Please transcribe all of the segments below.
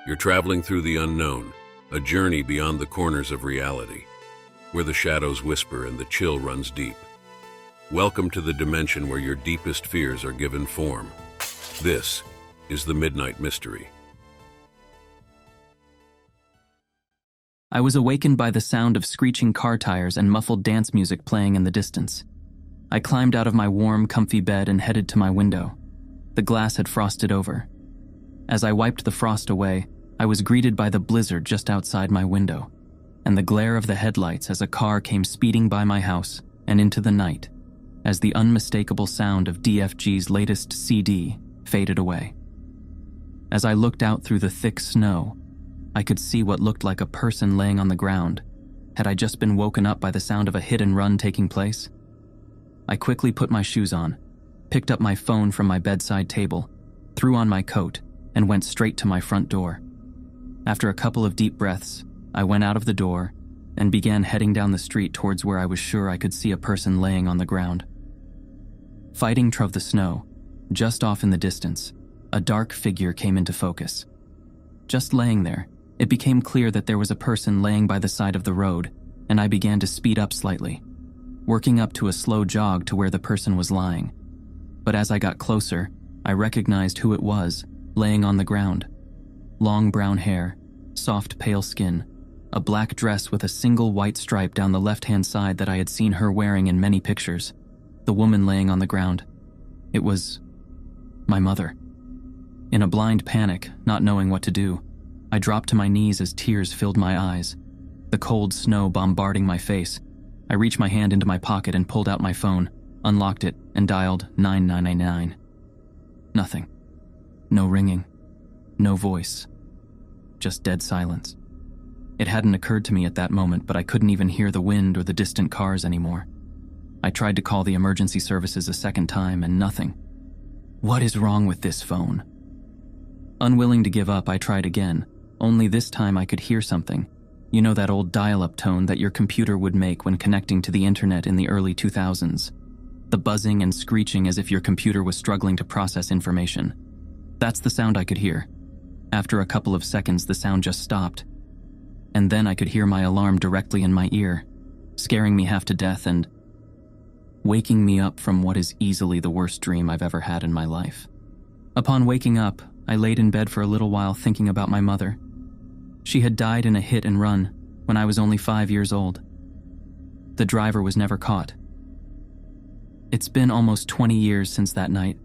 You're traveling through the unknown, a journey beyond the corners of reality, where the shadows whisper and the chill runs deep. Welcome to the dimension where your deepest fears are given form. This is the Midnight Mystery. I was awakened by the sound of screeching car tires and muffled dance music playing in the distance. I climbed out of my warm, comfy bed and headed to my window. The glass had frosted over. As I wiped the frost away, I was greeted by the blizzard just outside my window, and the glare of the headlights as a car came speeding by my house and into the night, as the unmistakable sound of DFG's latest CD faded away. As I looked out through the thick snow, I could see what looked like a person laying on the ground. Had I just been woken up by the sound of a hit and run taking place? I quickly put my shoes on, picked up my phone from my bedside table, threw on my coat, and went straight to my front door. After a couple of deep breaths, I went out of the door and began heading down the street towards where I was sure I could see a person laying on the ground. Fighting through the snow, just off in the distance, a dark figure came into focus. Just laying there, it became clear that there was a person laying by the side of the road, and I began to speed up slightly, working up to a slow jog to where the person was lying. But as I got closer, I recognized who it was, laying on the ground. Long brown hair, soft pale skin, a black dress with a single white stripe down the left-hand side that I had seen her wearing in many pictures. The woman laying on the ground. It was my mother. In a blind panic, not knowing what to do, I dropped to my knees as tears filled my eyes. The cold snow bombarding my face, I reached my hand into my pocket and pulled out my phone, unlocked it, and dialed 9999. Nothing. No ringing. No voice. Just dead silence. It hadn't occurred to me at that moment, but I couldn't even hear the wind or the distant cars anymore. I tried to call the emergency services a second time, and nothing. What is wrong with this phone? Unwilling to give up, I tried again, only this time I could hear something. You know that old dial-up tone that your computer would make when connecting to the internet in the early 2000s. The buzzing and screeching as if your computer was struggling to process information. That's the sound I could hear. After a couple of seconds, the sound just stopped. And then I could hear my alarm directly in my ear, scaring me half to death and waking me up from what is easily the worst dream I've ever had in my life. Upon waking up, I laid in bed for a little while thinking about my mother. She had died in a hit and run when I was only 5 years old. The driver was never caught. It's been almost 20 years since that night,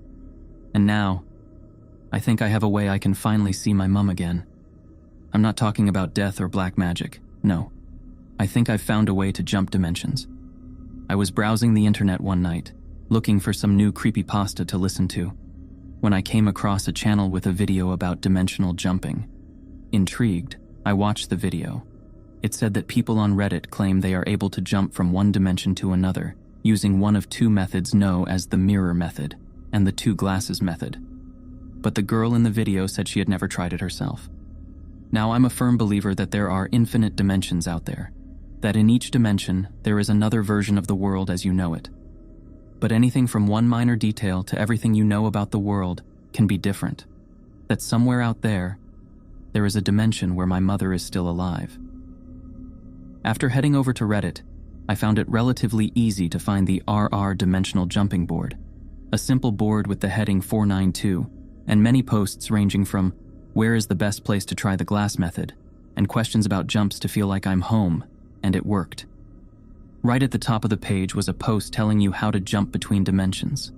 and now, I think I have a way I can finally see my mum again. I'm not talking about death or black magic, no. I think I've found a way to jump dimensions. I was browsing the internet one night, looking for some new creepypasta to listen to, when I came across a channel with a video about dimensional jumping. Intrigued, I watched the video. It said that people on Reddit claim they are able to jump from one dimension to another using one of two methods known as the mirror method and the two glasses method. But the girl in the video said she had never tried it herself. Now, I'm a firm believer that there are infinite dimensions out there, that in each dimension there is another version of the world as you know it. But anything from one minor detail to everything you know about the world can be different. That somewhere out there is a dimension where my mother is still alive. After heading over to Reddit, I found it relatively easy to find the RR Dimensional Jumping Board, a simple board with the heading 492, and many posts ranging from where is the best place to try the glass method, and questions about jumps to feel like I'm home, and it worked. Right at the top of the page was a post telling you how to jump between dimensions.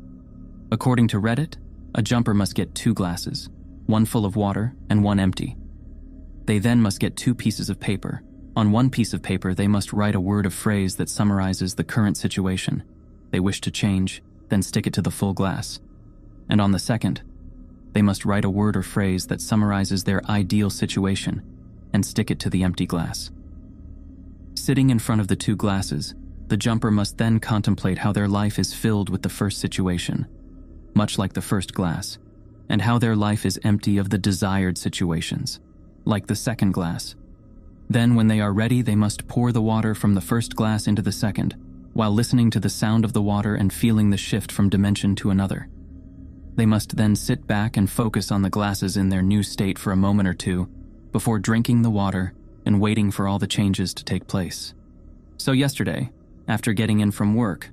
According to Reddit, a jumper must get 2 glasses, one full of water and one empty. They then must get 2 pieces of paper. On one piece of paper, they must write a word or phrase that summarizes the current situation they wish to change, then stick it to the full glass. And on the second, they must write a word or phrase that summarizes their ideal situation and stick it to the empty glass. Sitting in front of the 2 glasses, the jumper must then contemplate how their life is filled with the first situation, much like the first glass, and how their life is empty of the desired situations, like the second glass. Then, when they are ready, they must pour the water from the first glass into the second, while listening to the sound of the water and feeling the shift from dimension to another. They must then sit back and focus on the glasses in their new state for a moment or two, before drinking the water and waiting for all the changes to take place. So yesterday, after getting in from work,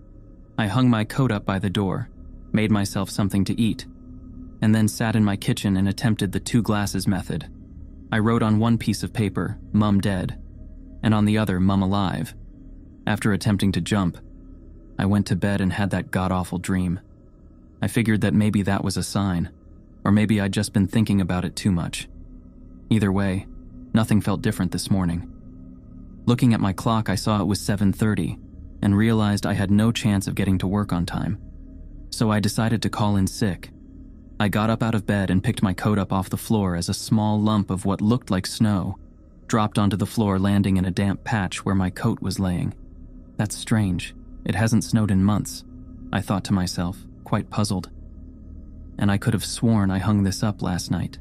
I hung my coat up by the door, made myself something to eat, and then sat in my kitchen and attempted the 2 glasses method. I wrote on one piece of paper, "Mum dead," and on the other, "Mum alive." After attempting to jump, I went to bed and had that god-awful dream. I figured that maybe that was a sign, or maybe I'd just been thinking about it too much. Either way, nothing felt different this morning. Looking at my clock, I saw it was 7:30 and realized I had no chance of getting to work on time. So I decided to call in sick. I got up out of bed and picked my coat up off the floor as a small lump of what looked like snow dropped onto the floor, landing in a damp patch where my coat was laying. That's strange. It hasn't snowed in months, I thought to myself, quite puzzled. And I could have sworn I hung this up last night.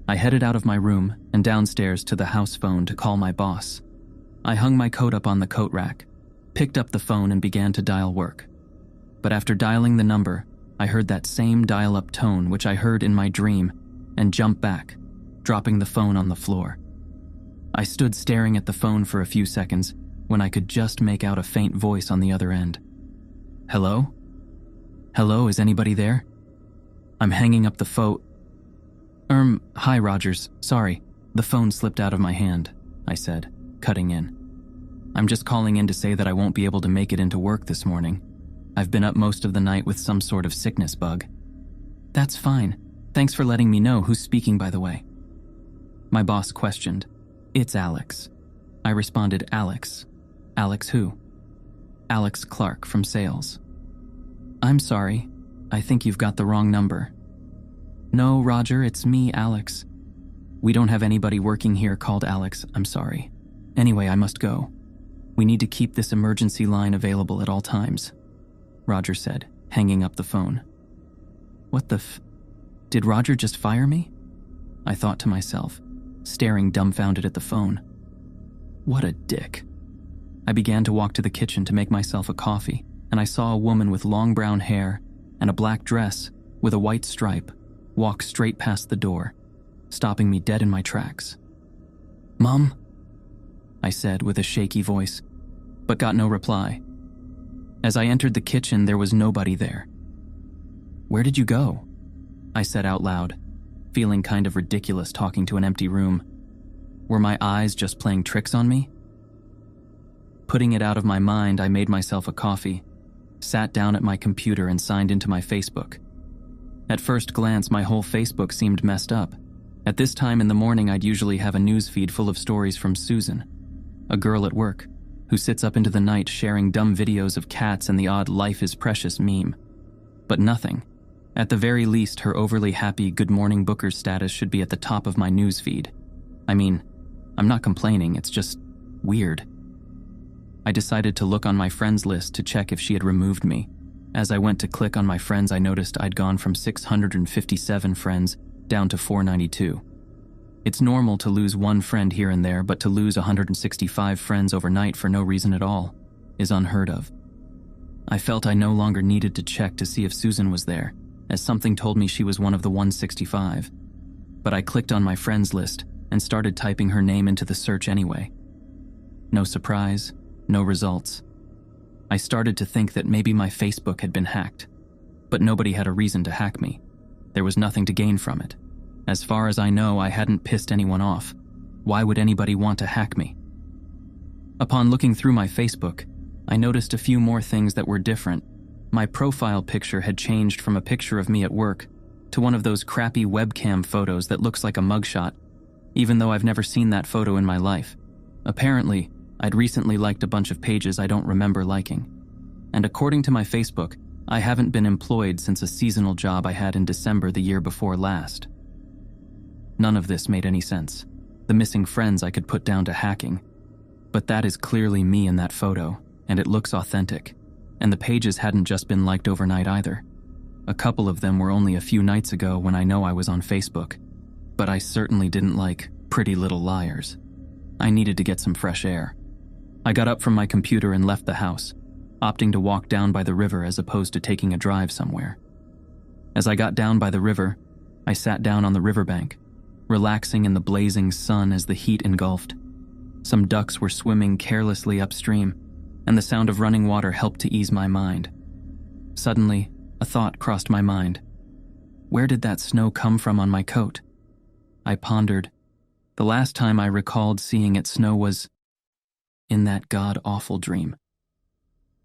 I headed out of my room and downstairs to the house phone to call my boss. I hung my coat up on the coat rack, picked up the phone and began to dial work. But after dialing the number, I heard that same dial-up tone which I heard in my dream and jumped back, dropping the phone on the floor. I stood staring at the phone for a few seconds when I could just make out a faint voice on the other end. "Hello? Hello, is anybody there?" I'm hanging up the phone. Hi Rogers, sorry, the phone slipped out of my hand, I said, cutting in. I'm just calling in to say that I won't be able to make it into work this morning. I've been up most of the night with some sort of sickness bug. That's fine. Thanks for letting me know. Who's speaking, by the way? My boss questioned. It's Alex. I responded, Alex. Alex who? Alex Clark from sales. I'm sorry. I think you've got the wrong number. No, Roger, it's me, Alex. We don't have anybody working here called Alex. I'm sorry. Anyway, I must go. We need to keep this emergency line available at all times, Roger said, hanging up the phone. What the Did Roger just fire me? I thought to myself, staring dumbfounded at the phone. What a dick. I began to walk to the kitchen to make myself a coffee, and I saw a woman with long brown hair and a black dress with a white stripe walk straight past the door, stopping me dead in my tracks. Mom? I said with a shaky voice, but got no reply. As I entered the kitchen, there was nobody there. Where did you go? I said out loud, feeling kind of ridiculous talking to an empty room. Were my eyes just playing tricks on me? Putting it out of my mind, I made myself a coffee, sat down at my computer and signed into my Facebook. At first glance, my whole Facebook seemed messed up. At this time in the morning, I'd usually have a news feed full of stories from Susan, a girl at work, who sits up into the night sharing dumb videos of cats and the odd "life is precious" meme. But nothing. At the very least, her overly happy "Good Morning Bookers" status should be at the top of my news feed. I mean, I'm not complaining, it's just weird. I decided to look on my friends list to check if she had removed me. As I went to click on my friends, I noticed I'd gone from 657 friends down to 492. It's normal to lose one friend here and there, but to lose 165 friends overnight for no reason at all is unheard of. I felt I no longer needed to check to see if Susan was there, as something told me she was one of the 165. But I clicked on my friends list and started typing her name into the search anyway. No surprise, no results. I started to think that maybe my Facebook had been hacked, but nobody had a reason to hack me. There was nothing to gain from it. As far as I know, I hadn't pissed anyone off. Why would anybody want to hack me? Upon looking through my Facebook, I noticed a few more things that were different. My profile picture had changed from a picture of me at work to one of those crappy webcam photos that looks like a mugshot, even though I've never seen that photo in my life. Apparently, I'd recently liked a bunch of pages I don't remember liking. And according to my Facebook, I haven't been employed since a seasonal job I had in December the year before last. None of this made any sense. The missing friends I could put down to hacking. But that is clearly me in that photo, and it looks authentic. And the pages hadn't just been liked overnight either. A couple of them were only a few nights ago when I know I was on Facebook. But I certainly didn't like Pretty Little Liars. I needed to get some fresh air. I got up from my computer and left the house, opting to walk down by the river as opposed to taking a drive somewhere. As I got down by the river, I sat down on the riverbank, relaxing in the blazing sun as the heat engulfed. Some ducks were swimming carelessly upstream, and the sound of running water helped to ease my mind. Suddenly, a thought crossed my mind. Where did that snow come from on my coat? I pondered. The last time I recalled seeing it snow was in that god-awful dream.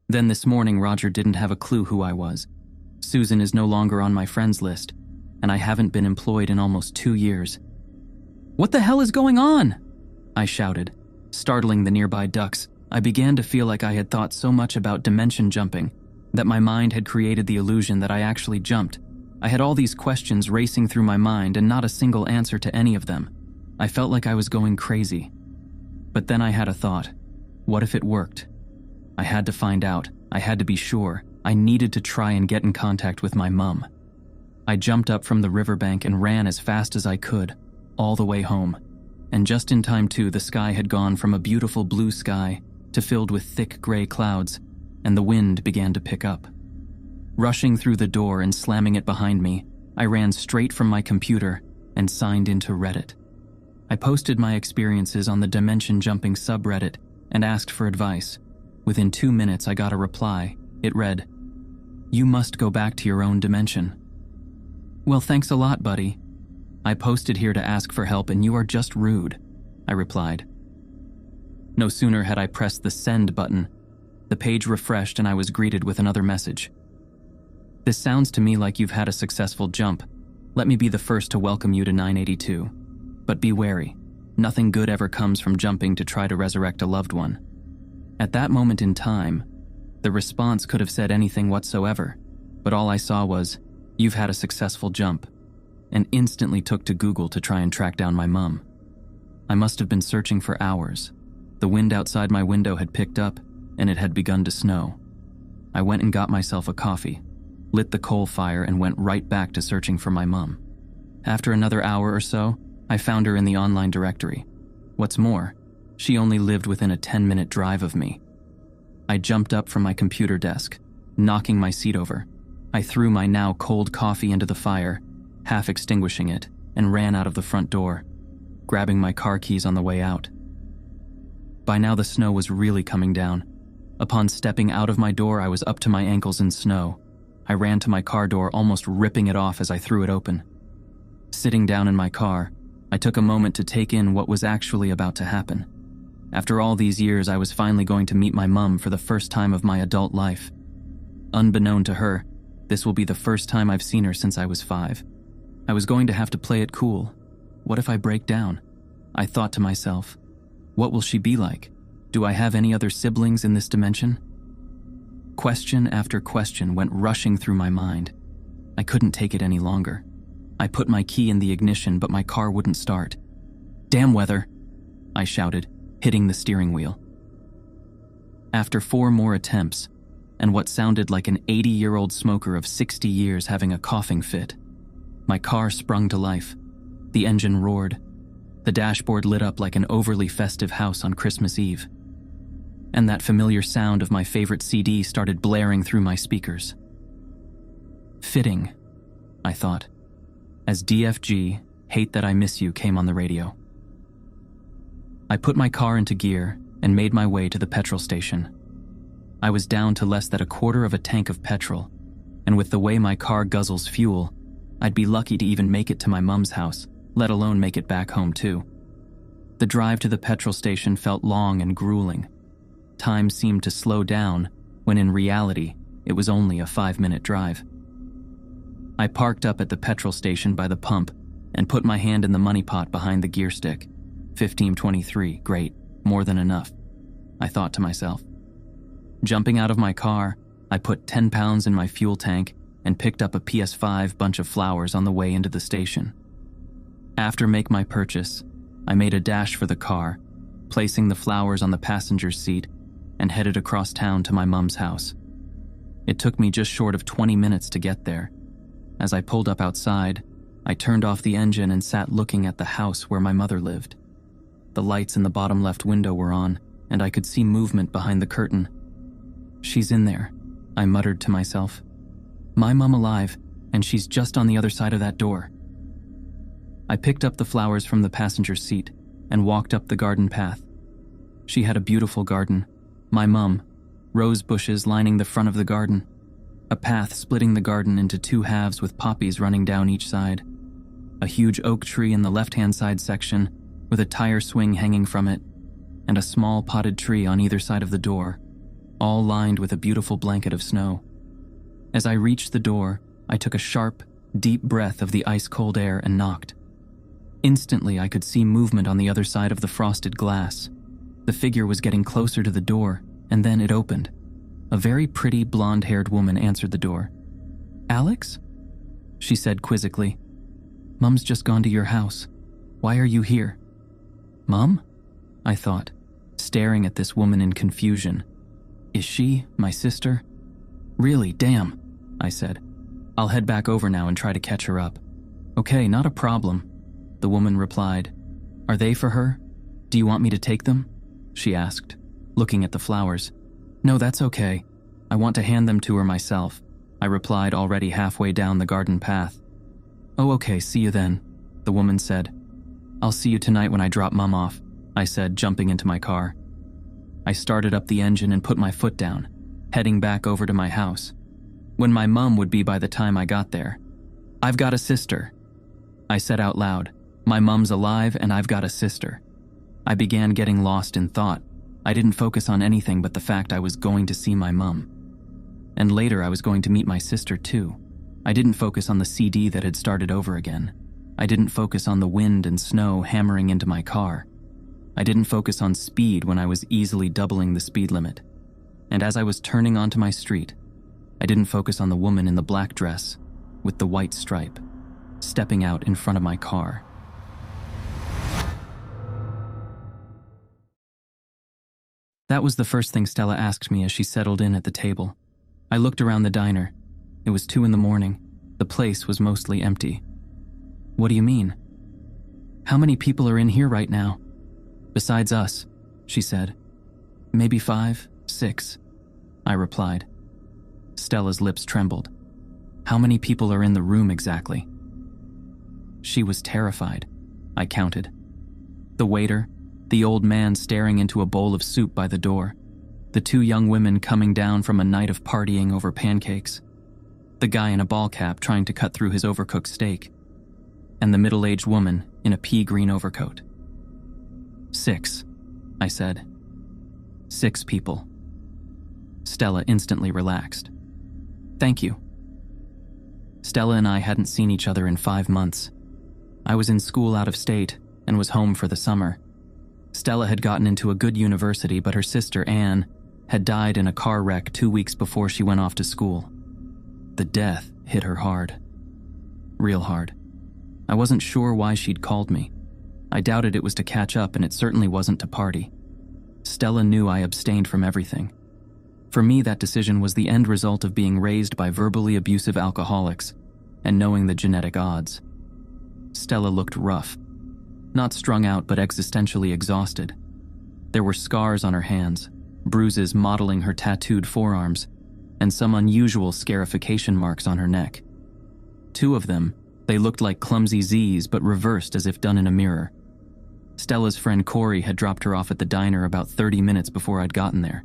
Then this morning, Roger didn't have a clue who I was. Susan is no longer on my friends list, and I haven't been employed in almost 2 years. "What the hell is going on?" I shouted. Startling the nearby ducks, I began to feel like I had thought so much about dimension jumping that my mind had created the illusion that I actually jumped. I had all these questions racing through my mind and not a single answer to any of them. I felt like I was going crazy. But then I had a thought. What if it worked? I had to find out. I had to be sure. I needed to try and get in contact with my mum. I jumped up from the riverbank and ran as fast as I could, all the way home. And just in time too, the sky had gone from a beautiful blue sky to filled with thick gray clouds, and the wind began to pick up. Rushing through the door and slamming it behind me, I ran straight from my computer and signed into Reddit. I posted my experiences on the Dimension Jumping subreddit and asked for advice. Within 2 minutes, I got a reply. It read, "You must go back to your own dimension." "Well, thanks a lot, buddy. I posted here to ask for help and you are just rude," I replied. No sooner had I pressed the send button, the page refreshed and I was greeted with another message. "This sounds to me like you've had a successful jump. Let me be the first to welcome you to 982. But be wary. Nothing good ever comes from jumping to try to resurrect a loved one." At that moment in time, the response could have said anything whatsoever, but all I saw was, "You've had a successful jump," and instantly took to Google to try and track down my mum. I must have been searching for hours. The wind outside my window had picked up, and it had begun to snow. I went and got myself a coffee, lit the coal fire, and went right back to searching for my mum. After another hour or so, I found her in the online directory. What's more, she only lived within a 10-minute drive of me. I jumped up from my computer desk, knocking my seat over. I threw my now cold coffee into the fire, half extinguishing it, and ran out of the front door, grabbing my car keys on the way out. By now the snow was really coming down. Upon stepping out of my door, I was up to my ankles in snow. I ran to my car door, almost ripping it off as I threw it open. Sitting down in my car, I took a moment to take in what was actually about to happen. After all these years, I was finally going to meet my mum for the first time of my adult life. Unbeknown to her, this will be the first time I've seen her since I was 5. I was going to have to play it cool. What if I break down? I thought to myself, what will she be like? Do I have any other siblings in this dimension? Question after question went rushing through my mind. I couldn't take it any longer. I put my key in the ignition, but my car wouldn't start. "Damn weather," I shouted, hitting the steering wheel. After 4 more attempts, and what sounded like an 80-year-old smoker of 60 years having a coughing fit, my car sprung to life. The engine roared. The dashboard lit up like an overly festive house on Christmas Eve. And that familiar sound of my favorite CD started blaring through my speakers. Fitting, I thought, as DFG, Hate That I Miss You, came on the radio. I put my car into gear and made my way to the petrol station. I was down to less than a quarter of a tank of petrol, and with the way my car guzzles fuel, I'd be lucky to even make it to my mum's house, let alone make it back home too. The drive to the petrol station felt long and grueling. Time seemed to slow down, when in reality, it was only a 5-minute drive. I parked up at the petrol station by the pump and put my hand in the money pot behind the gear stick. 15.23, great, more than enough, I thought to myself. Jumping out of my car, I put 10 pounds in my fuel tank and picked up a PS5 bunch of flowers on the way into the station. After make my purchase, I made a dash for the car, placing the flowers on the passenger's seat, and headed across town to my mum's house. It took me just short of 20 minutes to get there. As I pulled up outside, I turned off the engine and sat looking at the house where my mother lived. The lights in the bottom left window were on, and I could see movement behind the curtain. "She's in there," I muttered to myself. "My mum alive, and she's just on the other side of that door." I picked up the flowers from the passenger seat and walked up the garden path. She had a beautiful garden. My mum, rose bushes lining the front of the garden, a path splitting the garden into two halves with poppies running down each side, a huge oak tree in the left-hand side section with a tire swing hanging from it, and a small potted tree on either side of the door, all lined with a beautiful blanket of snow. As I reached the door, I took a sharp, deep breath of the ice-cold air and knocked. Instantly, I could see movement on the other side of the frosted glass. The figure was getting closer to the door, and then it opened. A very pretty, blonde-haired woman answered the door. "Alex?" she said quizzically. "Mum's just gone to your house. Why are you here?" "Mum?" I thought, staring at this woman in confusion. Is she my sister? "Really, damn," I said. "I'll head back over now and try to catch her up." "Okay, not a problem," the woman replied. "Are they for her? Do you want me to take them?" she asked, looking at the flowers. "No, that's okay. I want to hand them to her myself," I replied, already halfway down the garden path. "Oh, okay, see you then," the woman said. "I'll see you tonight when I drop Mum off," I said, jumping into my car. I started up the engine and put my foot down, heading back over to my house. When my mum would be by the time I got there. "I've got a sister," I said out loud. "My mum's alive and I've got a sister." I began getting lost in thought. I didn't focus on anything but the fact I was going to see my mum. And later I was going to meet my sister too. I didn't focus on the CD that had started over again. I didn't focus on the wind and snow hammering into my car. I didn't focus on speed when I was easily doubling the speed limit. And as I was turning onto my street, I didn't focus on the woman in the black dress with the white stripe, stepping out in front of my car. That was the first thing Stella asked me as she settled in at the table. I looked around the diner. It was 2 a.m. The place was mostly empty. "What do you mean?" "How many people are in here right now?" "Besides us," she said. "Maybe 5, 6, I replied. Stella's lips trembled. "How many people are in the room exactly?" She was terrified, I counted. The waiter, the old man staring into a bowl of soup by the door, the 2 young women coming down from a night of partying over pancakes, the guy in a ball cap trying to cut through his overcooked steak, and the middle-aged woman in a pea-green overcoat. 6, I said. 6 people. Stella instantly relaxed. "Thank you." Stella and I hadn't seen each other in 5 months. I was in school out of state and was home for the summer. Stella had gotten into a good university, but her sister, Anne, had died in a car wreck 2 weeks before she went off to school. The death hit her hard. Real hard. I wasn't sure why she'd called me. I doubted it was to catch up, and it certainly wasn't to party. Stella knew I abstained from everything. For me, that decision was the end result of being raised by verbally abusive alcoholics and knowing the genetic odds. Stella looked rough. Not strung out, but existentially exhausted. There were scars on her hands, bruises modeling her tattooed forearms, and some unusual scarification marks on her neck. 2 of them, they looked like clumsy Z's but reversed as if done in a mirror. Stella's friend Corey had dropped her off at the diner about 30 minutes before I'd gotten there.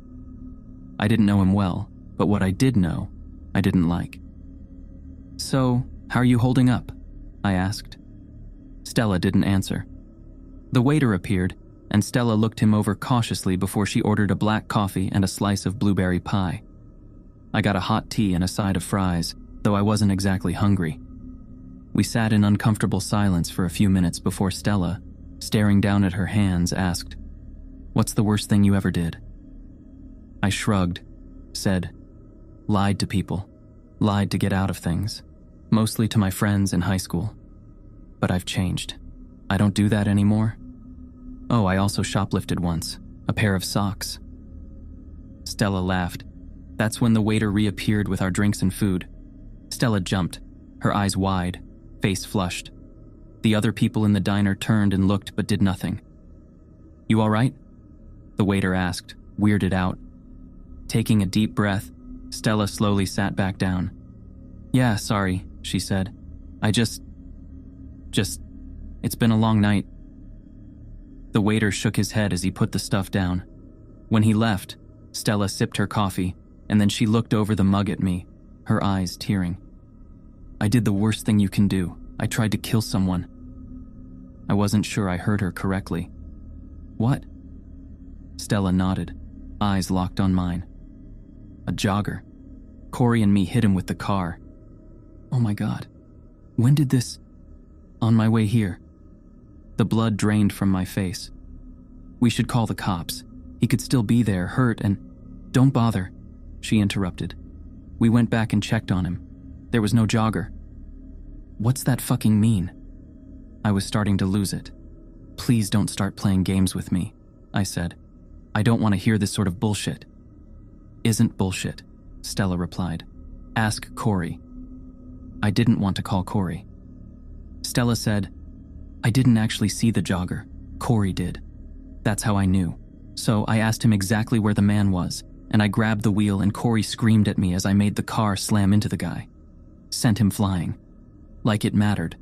I didn't know him well, but what I did know, I didn't like. "So, how are you holding up?" I asked. Stella didn't answer. The waiter appeared, and Stella looked him over cautiously before she ordered a black coffee and a slice of blueberry pie. I got a hot tea and a side of fries, though I wasn't exactly hungry. We sat in uncomfortable silence for a few minutes before Stella, staring down at her hands, asked, "What's the worst thing you ever did?" I shrugged, said, "Lied to people, lied to get out of things, mostly to my friends in high school. But I've changed. I don't do that anymore. Oh, I also shoplifted once, a pair of socks." Stella laughed. That's when the waiter reappeared with our drinks and food. Stella jumped, her eyes wide, face flushed. The other people in the diner turned and looked but did nothing. "You all right?" the waiter asked, weirded out. Taking a deep breath, Stella slowly sat back down. "Yeah, sorry," she said. I just, It's been a long night." The waiter shook his head as he put the stuff down. When he left, Stella sipped her coffee, and then she looked over the mug at me, her eyes tearing. "I did the worst thing you can do. I tried to kill someone." I wasn't sure I heard her correctly. "What?" Stella nodded, eyes locked on mine. "A jogger. Corey and me hit him with the car." "Oh my God. When did this?" "On my way here." The blood drained from my face. "We should call the cops. He could still be there, hurt, and—" "Don't bother," she interrupted. "We went back and checked on him. There was no jogger." "What's that fucking mean?" I was starting to lose it. "Please don't start playing games with me," I said. "I don't want to hear this sort of bullshit." "Isn't bullshit," Stella replied. "Ask Corey." I didn't want to call Corey. Stella said, "I didn't actually see the jogger. Corey did. That's how I knew. So I asked him exactly where the man was, and I grabbed the wheel and Corey screamed at me as I made the car slam into the guy. Sent him flying. Like it mattered.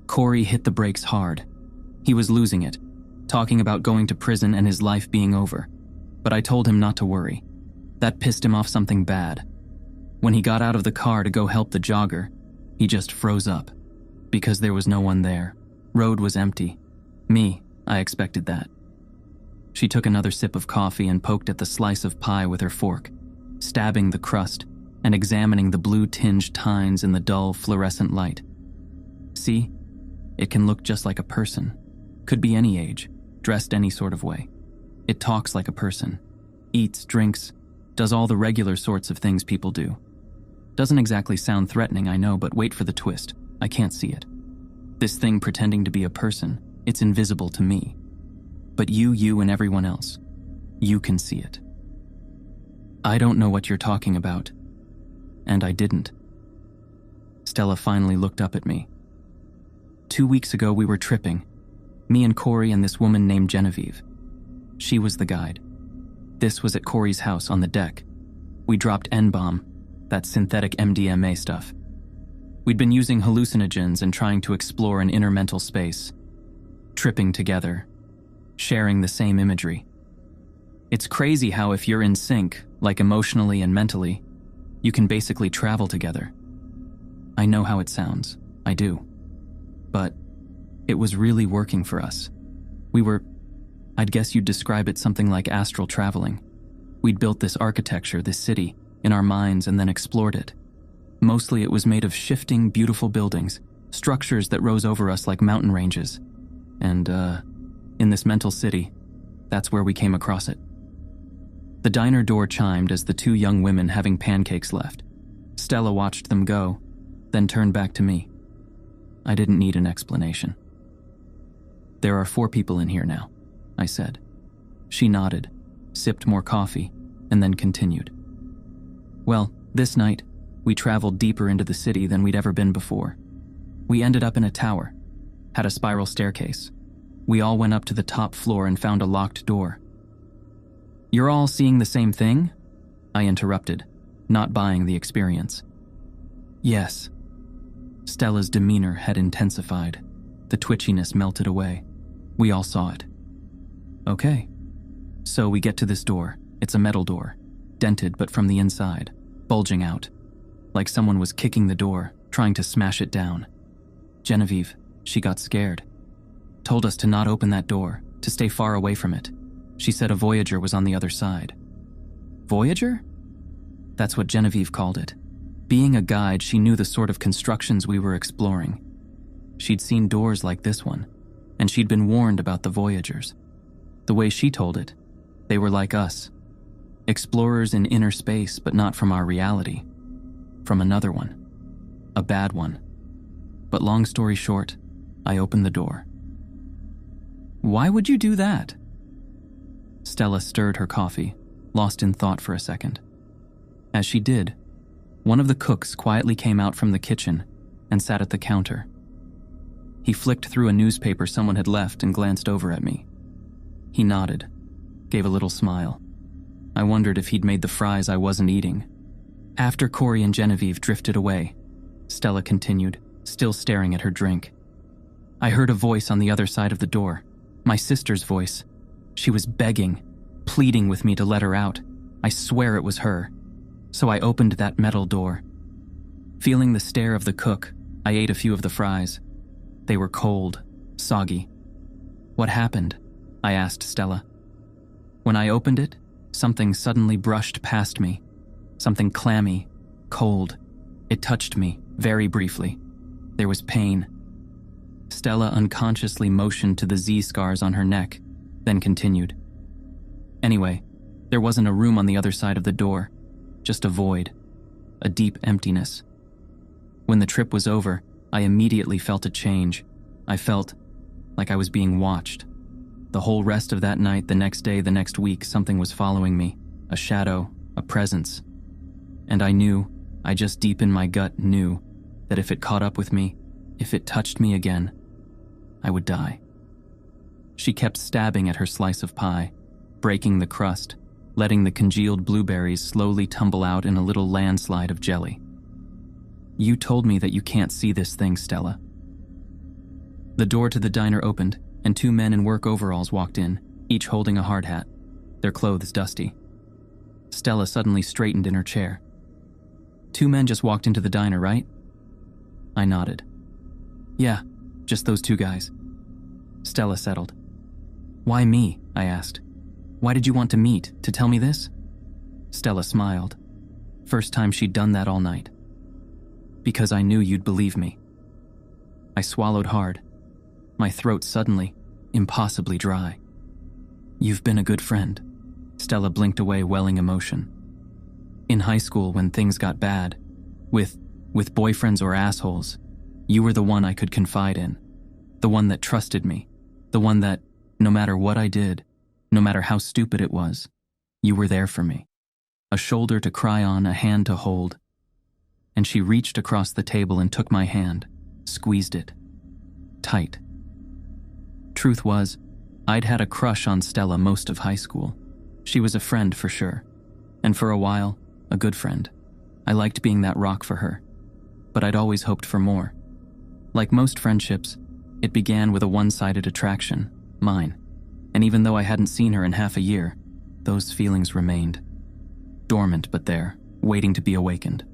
Corey hit the brakes hard. He was losing it, talking about going to prison and his life being over. But I told him not to worry. That pissed him off something bad. When he got out of the car to go help the jogger, he just froze up. Because there was no one there. Road was empty. Me, I expected that." She took another sip of coffee and poked at the slice of pie with her fork, stabbing the crust and examining the blue-tinged tines in the dull, fluorescent light. "See? It can look just like a person. Could be any age, dressed any sort of way. It talks like a person. Eats, drinks, does all the regular sorts of things people do. Doesn't exactly sound threatening, I know, but wait for the twist. I can't see it. This thing pretending to be a person, it's invisible to me. But you and everyone else, you can see it." "I don't know what you're talking about." And I didn't. Stella finally looked up at me. "2 weeks ago we were tripping. Me and Corey and this woman named Genevieve. She was the guide. This was at Corey's house on the deck. We dropped N-bomb, that synthetic MDMA stuff. We'd been using hallucinogens and trying to explore an inner mental space. Tripping together. Sharing the same imagery. It's crazy how if you're in sync, like emotionally and mentally, you can basically travel together. I know how it sounds. I do. But it was really working for us. I'd guess you'd describe it something like astral traveling. We'd built this architecture, this city, in our minds and then explored it. Mostly it was made of shifting, beautiful buildings, structures that rose over us like mountain ranges. And, in this mental city, that's where we came across it." The diner door chimed as the 2 young women having pancakes left. Stella watched them go, then turned back to me. I didn't need an explanation. "There are 4 people in here now," I said. She nodded, sipped more coffee, and then continued. "Well, this night, we traveled deeper into the city than we'd ever been before. We ended up in a tower, had a spiral staircase. We all went up to the top floor and found a locked door." "You're all seeing the same thing?" I interrupted, not buying the experience. "Yes." Stella's demeanor had intensified. The twitchiness melted away. We all saw it. "Okay." So we get to this door. It's a metal door, dented but from the inside, bulging out, like someone was kicking the door, trying to smash it down. Genevieve, she got scared. Told us to not open that door, to stay far away from it. She said a Voyager was on the other side. Voyager? That's what Genevieve called it. Being a guide, she knew the sort of constructions we were exploring. She'd seen doors like this one, and she'd been warned about the Voyagers. The way she told it, they were like us. Explorers in inner space, but not from our reality. From another one. A bad one. But long story short, I opened the door. "Why would you do that?" Stella stirred her coffee, lost in thought for a second. As she did, one of the cooks quietly came out from the kitchen and sat at the counter. He flicked through a newspaper someone had left and glanced over at me. He nodded, gave a little smile. I wondered if he'd made the fries I wasn't eating. After Corey and Genevieve drifted away, Stella continued, still staring at her drink. I heard a voice on the other side of the door. My sister's voice. She was begging, pleading with me to let her out. I swear it was her. So I opened that metal door. Feeling the stare of the cook, I ate a few of the fries. They were cold, soggy. What happened? I asked Stella. When I opened it, something suddenly brushed past me. Something clammy, cold. It touched me, very briefly. There was pain. Stella unconsciously motioned to the Z-scars on her neck, then continued. Anyway, there wasn't a room on the other side of the door, just a void, a deep emptiness. When the trip was over, I immediately felt a change. I felt like I was being watched. The whole rest of that night, the next day, the next week, something was following me, a shadow, a presence. And I knew, I just deep in my gut knew, that if it caught up with me, if it touched me again, I would die. She kept stabbing at her slice of pie, breaking the crust, letting the congealed blueberries slowly tumble out in a little landslide of jelly. You told me that you can't see this thing, Stella. The door to the diner opened, and 2 men in work overalls walked in, each holding a hard hat, their clothes dusty. Stella suddenly straightened in her chair. 2 men just walked into the diner, right? I nodded. Yeah, just those 2 guys. Stella settled. Why me? I asked. Why did you want to meet? To tell me this? Stella smiled. First time she'd done that all night. Because I knew you'd believe me. I swallowed hard. My throat suddenly, impossibly dry. You've been a good friend. Stella blinked away, welling emotion. In high school, when things got bad, with boyfriends or assholes, you were the one I could confide in. The one that trusted me. The one that, no matter what I did, no matter how stupid it was, you were there for me. A shoulder to cry on, a hand to hold. And she reached across the table and took my hand, squeezed it. Tight. Truth was, I'd had a crush on Stella most of high school. She was a friend for sure. And for a while, a good friend. I liked being that rock for her. But I'd always hoped for more. Like most friendships, it began with a one-sided attraction, mine. And even though I hadn't seen her in half a year, those feelings remained. Dormant but there, waiting to be awakened.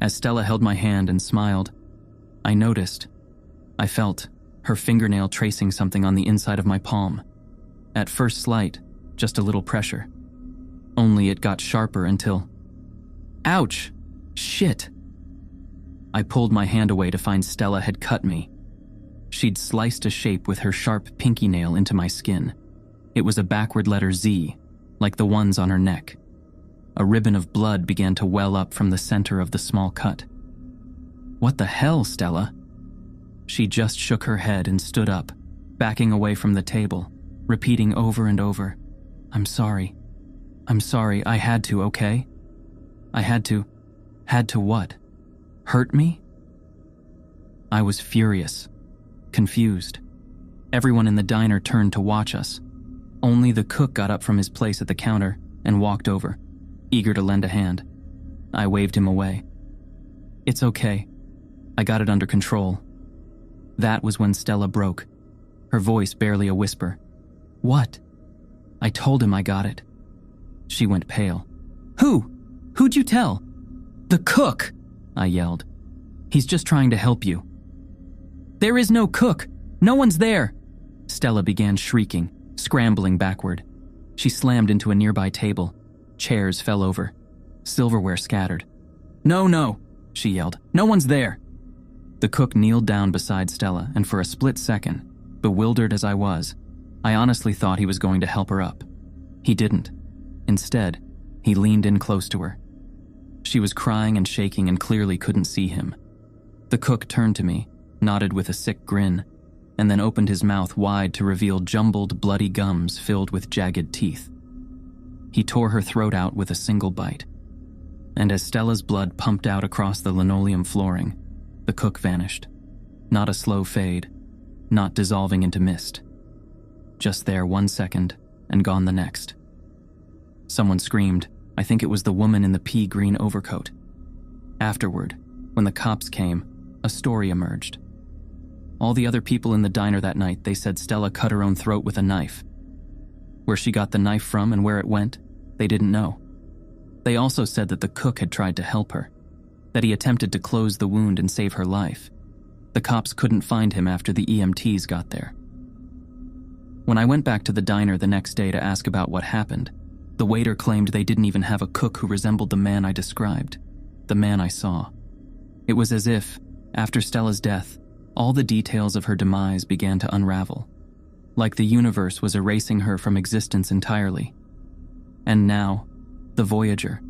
As Stella held my hand and smiled, I noticed, I felt, her fingernail tracing something on the inside of my palm. At first slight, just a little pressure. Only it got sharper until... Ouch! Shit! I pulled my hand away to find Stella had cut me. She'd sliced a shape with her sharp pinky nail into my skin. It was a backward letter Z, like the ones on her neck. A ribbon of blood began to well up from the center of the small cut. What the hell, Stella? She just shook her head and stood up, backing away from the table, repeating over and over, I'm sorry. I'm sorry, I had to, okay? I had to what? Hurt me? I was furious, confused. Everyone in the diner turned to watch us. Only the cook got up from his place at the counter and walked over, eager to lend a hand. I waved him away. It's okay. I got it under control. That was when Stella broke, her voice barely a whisper. What? I told him I got it. She went pale. Who? Who'd you tell? The cook, I yelled. He's just trying to help you. There is no cook. No one's there. Stella began shrieking, scrambling backward. She slammed into a nearby table. Chairs fell over. Silverware scattered. No, she yelled. No one's there. The cook kneeled down beside Stella, and for a split second, bewildered as I was, I honestly thought he was going to help her up. He didn't. Instead, he leaned in close to her. She was crying and shaking and clearly couldn't see him. The cook turned to me, nodded with a sick grin, and then opened his mouth wide to reveal jumbled, bloody gums filled with jagged teeth. He tore her throat out with a single bite. And as Stella's blood pumped out across the linoleum flooring, the cook vanished. Not a slow fade, not dissolving into mist. Just there 1 second, and gone the next. Someone screamed. I think it was the woman in the pea green overcoat. Afterward, when the cops came, a story emerged. All the other people in the diner that night, they said Stella cut her own throat with a knife. Where she got the knife from and where it went, they didn't know. They also said that the cook had tried to help her, that he attempted to close the wound and save her life. The cops couldn't find him after the EMTs got there. When I went back to the diner the next day to ask about what happened, the waiter claimed they didn't even have a cook who resembled the man I described, the man I saw. It was as if, after Stella's death, all the details of her demise began to unravel, like the universe was erasing her from existence entirely. And now, the Voyager,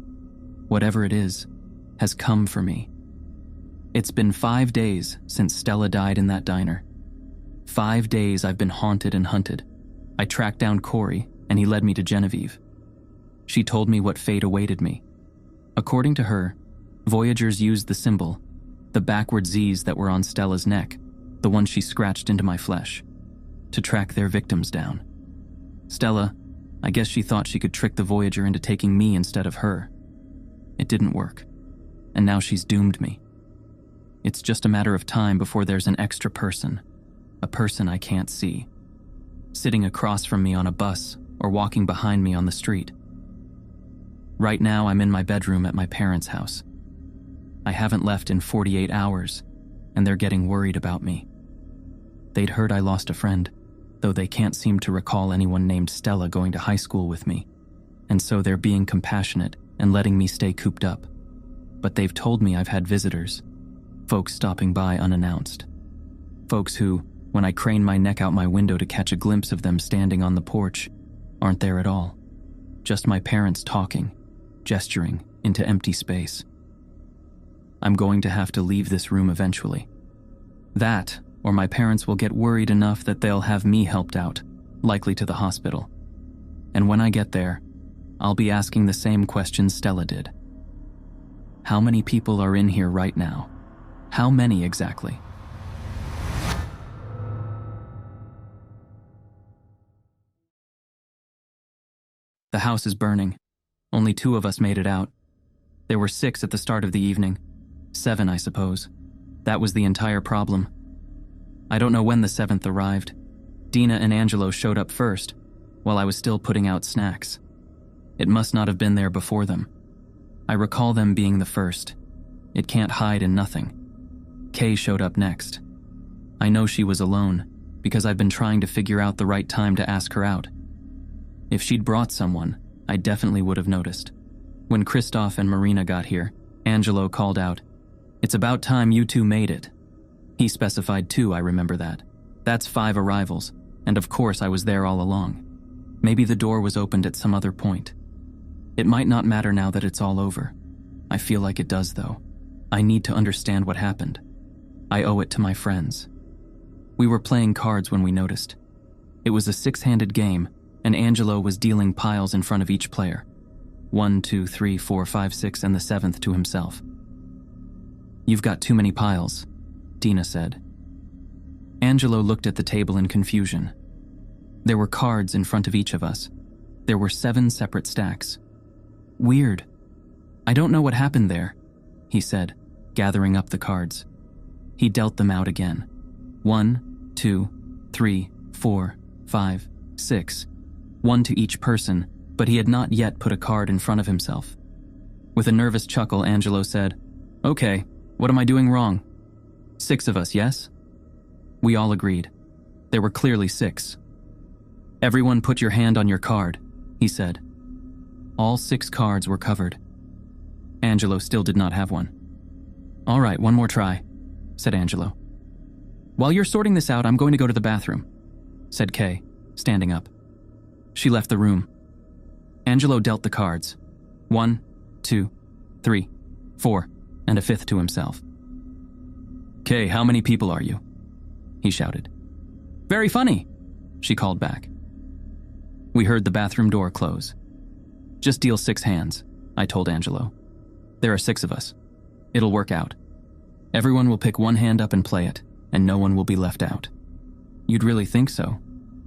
whatever it is, has come for me. It's been 5 days since Stella died in that diner. 5 days I've been haunted and hunted. I tracked down Corey, and he led me to Genevieve. She told me what fate awaited me. According to her, Voyagers used the symbol, the backward Z's that were on Stella's neck, the one she scratched into my flesh, to track their victims down. Stella, I guess she thought she could trick the Voyager into taking me instead of her. It didn't work, and now she's doomed me. It's just a matter of time before there's an extra person, a person I can't see, sitting across from me on a bus or walking behind me on the street. Right now, I'm in my bedroom at my parents' house. I haven't left in 48 hours, and they're getting worried about me. They'd heard I lost a friend, though they can't seem to recall anyone named Stella going to high school with me, and so they're being compassionate and letting me stay cooped up. But they've told me I've had visitors, folks stopping by unannounced. Folks who, when I crane my neck out my window to catch a glimpse of them standing on the porch, aren't there at all. Just my parents talking, gesturing into empty space. I'm going to have to leave this room eventually. That, or my parents will get worried enough that they'll have me helped out, likely to the hospital. And when I get there, I'll be asking the same questions Stella did. How many people are in here right now? How many exactly? The house is burning. Only 2 of us made it out. There were 6 at the start of the evening. 7, I suppose. That was the entire problem. I don't know when the 7th arrived. Dina and Angelo showed up first, while I was still putting out snacks. It must not have been there before them. I recall them being the first. It can't hide in nothing. Kay showed up next. I know she was alone, because I've been trying to figure out the right time to ask her out. If she'd brought someone, I definitely would have noticed. When Christoph and Marina got here, Angelo called out, "It's about time you 2 made it." He specified 2, I remember that. That's 5 arrivals, and of course I was there all along. Maybe the door was opened at some other point. It might not matter now that it's all over. I feel like it does, though. I need to understand what happened. I owe it to my friends. We were playing cards when we noticed. It was a 6-handed game, and Angelo was dealing piles in front of each player. 1, 2, 3, 4, 5, 6, and the 7th to himself. "You've got too many piles," Dina said. Angelo looked at the table in confusion. There were cards in front of each of us. There were 7 separate stacks. "Weird. I don't know what happened there," he said, gathering up the cards. He dealt them out again. 1, 2, 3, 4, 5, 6. 1 to each person, but he had not yet put a card in front of himself. With a nervous chuckle, Angelo said, "Okay, what am I doing wrong? 6 of us, yes?" We all agreed. There were clearly 6. "Everyone put your hand on your card," he said. All 6 cards were covered. Angelo still did not have one. "All right, one more try," said Angelo. "While you're sorting this out, I'm going to go to the bathroom," said Kay, standing up. She left the room. Angelo dealt the cards. 1, 2, 3, 4, and a 5th to himself. "Kay, how many people are you?" he shouted. "Very funny," she called back. We heard the bathroom door close. "Just deal 6 hands," I told Angelo. "There are 6 of us. It'll work out. Everyone will pick 1 hand up and play it, and no one will be left out." "You'd really think so,"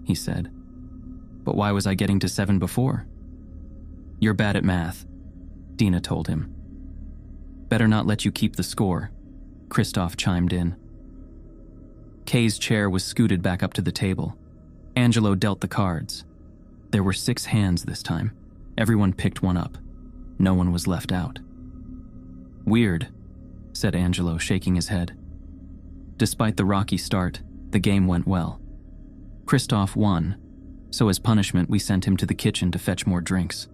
he said. "But why was I getting to 7 before?" "You're bad at math," Dina told him. "Better not let you keep the score," Christoph chimed in. Kay's chair was scooted back up to the table. Angelo dealt the cards. There were 6 hands this time. Everyone picked one up. No one was left out. "Weird," said Angelo, shaking his head. Despite the rocky start, the game went well. Christoph won, so as punishment we sent him to the kitchen to fetch more drinks.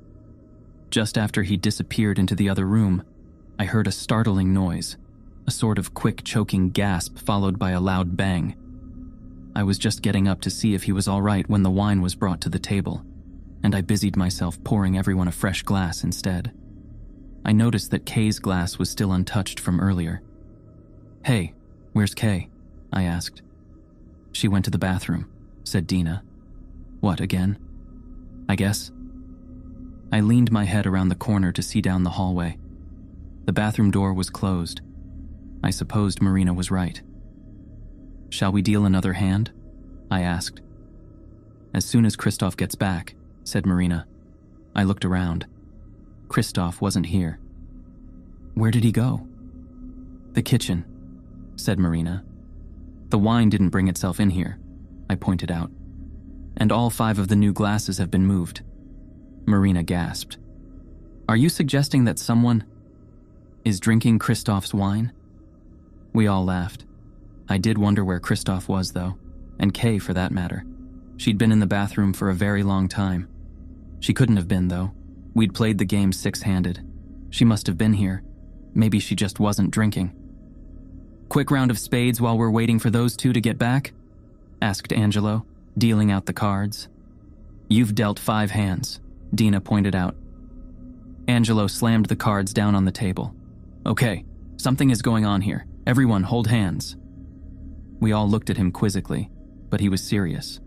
Just after he disappeared into the other room, I heard a startling noise, a sort of quick choking gasp followed by a loud bang. I was just getting up to see if he was all right when the wine was brought to the table, and I busied myself pouring everyone a fresh glass instead. I noticed that Kay's glass was still untouched from earlier. "Hey, where's Kay?" I asked. "She went to the bathroom," said Dina. "What, again?" "I guess." I leaned my head around the corner to see down the hallway. The bathroom door was closed. I supposed Marina was right. "Shall we deal another hand?" I asked. "As soon as Christoph gets back," said Marina. I looked around. Christoph wasn't here. "Where did he go?" "The kitchen," said Marina. "The wine didn't bring itself in here," I pointed out. "And all 5 of the new glasses have been moved." Marina gasped. "Are you suggesting that someone is drinking Christoph's wine?" We all laughed. I did wonder where Christoph was, though, and Kay for that matter. She'd been in the bathroom for a very long time. She couldn't have been, though. We'd played the game 6-handed. She must have been here. Maybe she just wasn't drinking. "Quick round of spades while we're waiting for those 2 to get back?" asked Angelo, dealing out the cards. "You've dealt 5 hands," Dina pointed out. Angelo slammed the cards down on the table. "Okay, something is going on here. Everyone hold hands." We all looked at him quizzically, but he was serious.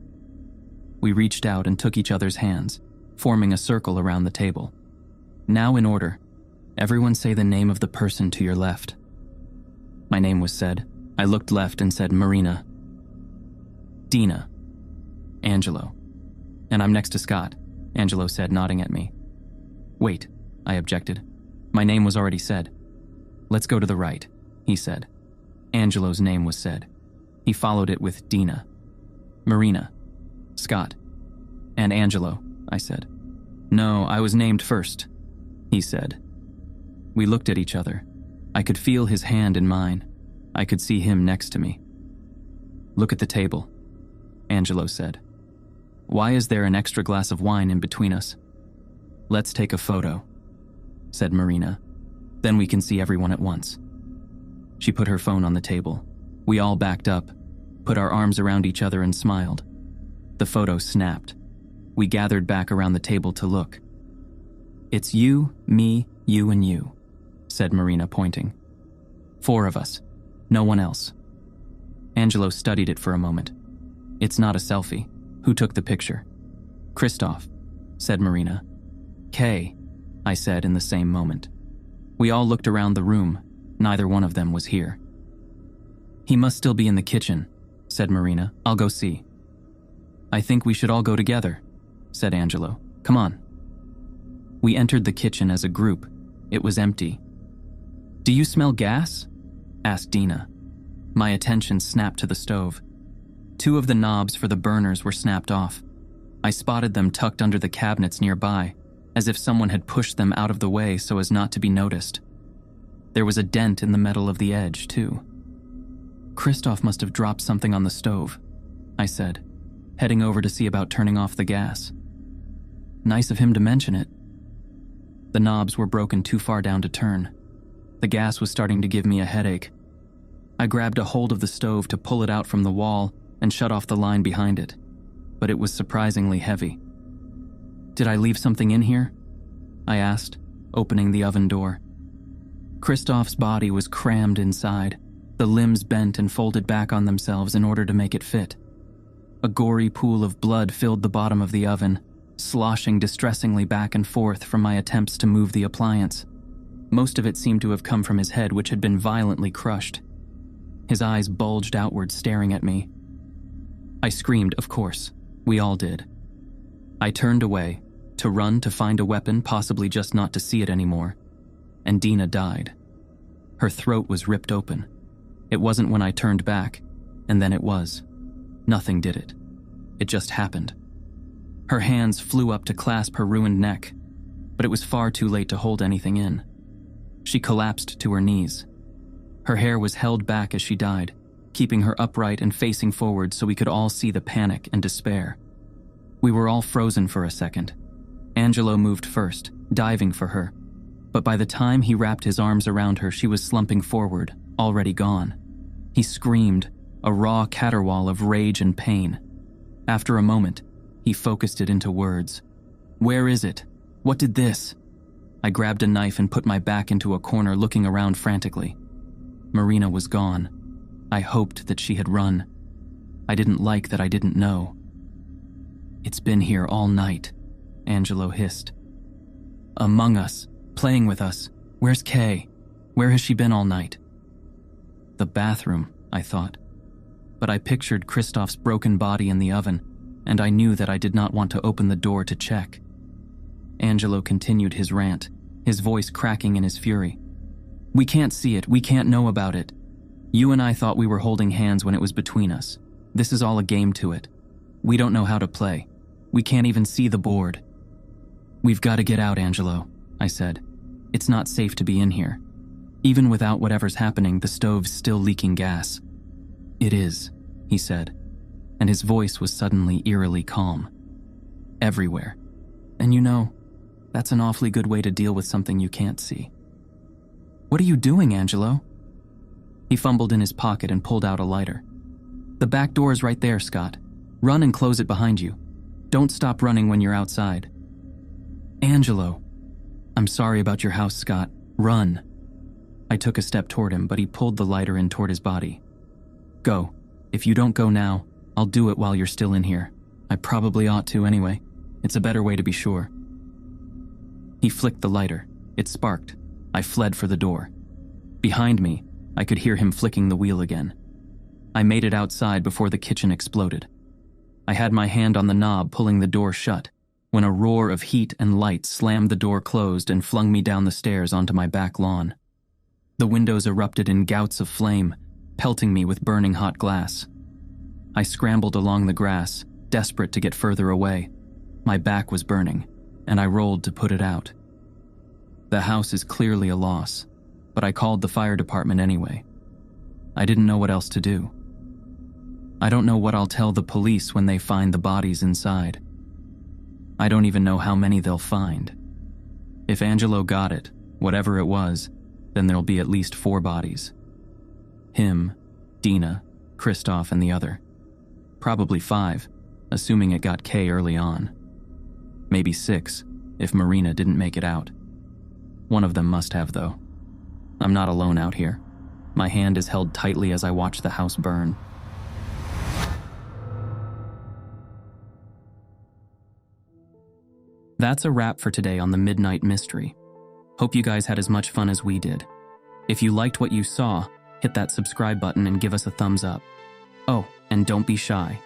We reached out and took each other's hands, forming a circle around the table. "Now in order. Everyone say the name of the person to your left." My name was said. I looked left and said Marina. "Dina." "Angelo." "And I'm next to Scott," Angelo said, nodding at me. "Wait," I objected. "My name was already said." "Let's go to the right," he said. Angelo's name was said. He followed it with Dina. "Marina." "Scott." "And Angelo," I said. "No, I was named first," he said. We looked at each other. I could feel his hand in mine. I could see him next to me. "Look at the table," Angelo said. "Why is there an extra glass of wine in between us?" "Let's take a photo," said Marina. "Then we can see everyone at once." She put her phone on the table. We all backed up, put our arms around each other and smiled. The photo snapped. We gathered back around the table to look. "It's you, me, you, and you," said Marina, pointing. 4 of us. No one else. Angelo studied it for a moment. "It's not a selfie. Who took the picture?" "Christoph," said Marina. "Kay," I said in the same moment. We all looked around the room. Neither one of them was here. "He must still be in the kitchen," said Marina. "I'll go see." "I think we should all go together," said Angelo. "Come on." We entered the kitchen as a group. It was empty. "Do you smell gas?" asked Dina. My attention snapped to the stove. 2 of the knobs for the burners were snapped off. I spotted them tucked under the cabinets nearby, as if someone had pushed them out of the way so as not to be noticed. There was a dent in the metal of the edge, too. "Christoph must have dropped something on the stove," I said, heading over to see about turning off the gas. "Nice of him to mention it." The knobs were broken too far down to turn. The gas was starting to give me a headache. I grabbed a hold of the stove to pull it out from the wall and shut off the line behind it, but it was surprisingly heavy. "Did I leave something in here?" I asked, opening the oven door. Christoph's body was crammed inside, the limbs bent and folded back on themselves in order to make it fit. A gory pool of blood filled the bottom of the oven, sloshing distressingly back and forth from my attempts to move the appliance. Most of it seemed to have come from his head, which had been violently crushed. His eyes bulged outward, staring at me. I screamed, of course. We all did. I turned away, to run to find a weapon, possibly just not to see it anymore. And Dina died. Her throat was ripped open. It wasn't when I turned back. And then it was. Nothing did it. It just happened. Her hands flew up to clasp her ruined neck, but it was far too late to hold anything in. She collapsed to her knees. Her hair was held back as she died, keeping her upright and facing forward so we could all see the panic and despair. We were all frozen for a second. Angelo moved first, diving for her, but by the time he wrapped his arms around her, she was slumping forward, already gone. He screamed, a raw caterwaul of rage and pain. After a moment, he focused it into words. "Where is it? What did this?" I grabbed a knife and put my back into a corner, looking around frantically. Marina was gone. I hoped that she had run. I didn't like that I didn't know. "It's been here all night," Angelo hissed. "Among us, playing with us. Where's Kay? Where has she been all night?" The bathroom, I thought. But I pictured Christoph's broken body in the oven, and I knew that I did not want to open the door to check. Angelo continued his rant, his voice cracking in his fury. "We can't see it. We can't know about it. You and I thought we were holding hands when it was between us. This is all a game to it. We don't know how to play. We can't even see the board." "We've got to get out, Angelo," I said. "It's not safe to be in here. Even without whatever's happening, the stove's still leaking gas." "It is," he said, and his voice was suddenly eerily calm. "Everywhere. And you know, that's an awfully good way to deal with something you can't see." "What are you doing, Angelo?" He fumbled in his pocket and pulled out a lighter. "The back door is right there, Scott. Run and close it behind you. Don't stop running when you're outside." "Angelo." "I'm sorry about your house, Scott. Run." I took a step toward him, but he pulled the lighter in toward his body. "Go. If you don't go now, I'll do it while you're still in here. I probably ought to anyway. It's a better way to be sure." He flicked the lighter. It sparked. I fled for the door. Behind me, I could hear him flicking the wheel again. I made it outside before the kitchen exploded. I had my hand on the knob pulling the door shut when a roar of heat and light slammed the door closed and flung me down the stairs onto my back lawn. The windows erupted in gouts of flame, pelting me with burning hot glass. I scrambled along the grass, desperate to get further away. My back was burning, and I rolled to put it out. The house is clearly a loss, but I called the fire department anyway. I didn't know what else to do. I don't know what I'll tell the police when they find the bodies inside. I don't even know how many they'll find. If Angelo got it, whatever it was, then there'll be at least 4 bodies. Him, Dina, Christoph, and the other. Probably 5, assuming it got Kay early on. Maybe 6, if Marina didn't make it out. One of them must have, though. I'm not alone out here. My hand is held tightly as I watch the house burn. That's a wrap for today on the Midnight Mystery. Hope you guys had as much fun as we did. If you liked what you saw, hit that subscribe button and give us a thumbs up. Oh, and don't be shy.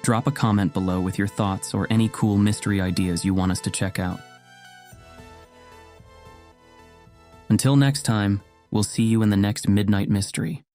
Drop a comment below with your thoughts or any cool mystery ideas you want us to check out. Until next time, we'll see you in the next Midnight Mystery.